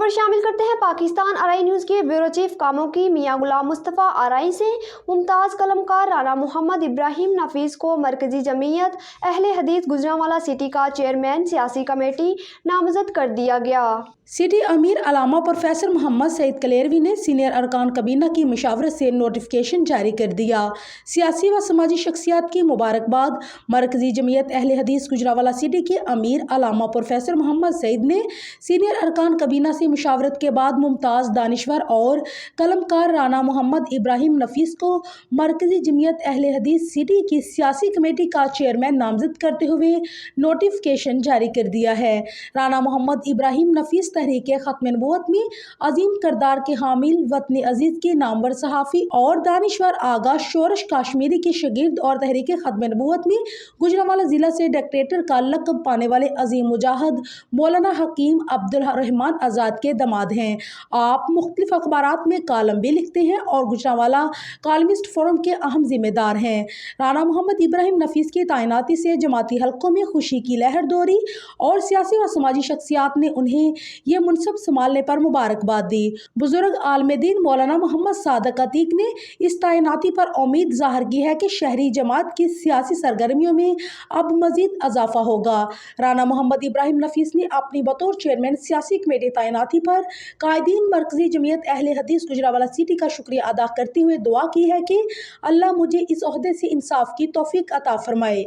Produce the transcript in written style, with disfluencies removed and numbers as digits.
खबर शामिल करते हैं पाकिस्तान आरआई न्यूज़ के ब्यूरो चीफ कामों की मियां गुलाम मुस्तफ़ा आरआई से मुमताज़ कलमकार राना मोहम्मद इब्राहिम नफीस को मरकजी जमीयत अहले हदीस गुजरांवाला सिटी का चेयरमैन सियासी कमेटी नामजद कर दिया गया। सिटी अमीर अलामा प्रोफेसर मोहम्मद सईद कलेरवी ने सीनियर अरकान कबीना की मशावरत से नोटिफिकेशन जारी कर दिया। सियासी व समाजी शख्सियात की मुबारकबाद। मरकजी जमीयत अहले हदीस गुजरांवाला सिटी के अमीर अलामा प्रोफेसर मोहम्मद सईद ने सीनियर अरकान कबीना से मशावरत के बाद मुमताज़ दानिश्वर और कलमकार राना मोहम्मद इब्राहिम नफीस को मरकजी जमीयत अहले हदीस सिटी की सियासी कमेटी का चेयरमैन नामजद करते हुए नोटिफिकेशन जारी कर दिया है। राना मोहम्मद इब्राहिम नफीस तहरीक ख़त्म नबूवत में अजीम करदार के हामिल, वतन अजीज़ के नामवर सहाफ़ी और दानिश्वर आगा शोरश काश्मीरी के शगीर्द और तहरीक ख़त्म नबूवत में गुजरांवाला ज़िला से डिक्टेटर का लक़ब पाने वाले अजीम मुजाहिद मौलाना हकीम अब्दुल रहमान आज़ाद के दामाद हैं। आप मुख्तलिफ अखबारात में कालम भी लिखते हैं और गुजरांवाला कालमिस्ट फोरम के अहम जिम्मेदार हैं। राना मोहम्मद इब्राहिम नफीस की तैनाती से जमाती हल्कों में खुशी की लहर दौड़ी और सियासी व समाजी शख्सियात ने उन्हें ये मुनसब संभालने पर मुबारकबाद दी। बुजुर्ग आलम दीन मौलाना मोहम्मद सादक अतीक ने इस तैनाती पर उम्मीद जाहिर की है कि शहरी जमात की सियासी सरगर्मियों में अब मजीद इजाफा होगा। राना मोहम्मद इब्राहिम नफीस ने अपनी बतौर चेयरमैन सियासी कमेटी तैनाती पर कायदीन मरकजी जमीयत अहले हदीस गुजरांवाला सिटी का शुक्रिया अदा करते हुए दुआ की है कि अल्लाह मुझे इस ओहदे से इंसाफ की तौफीक अता फरमाए।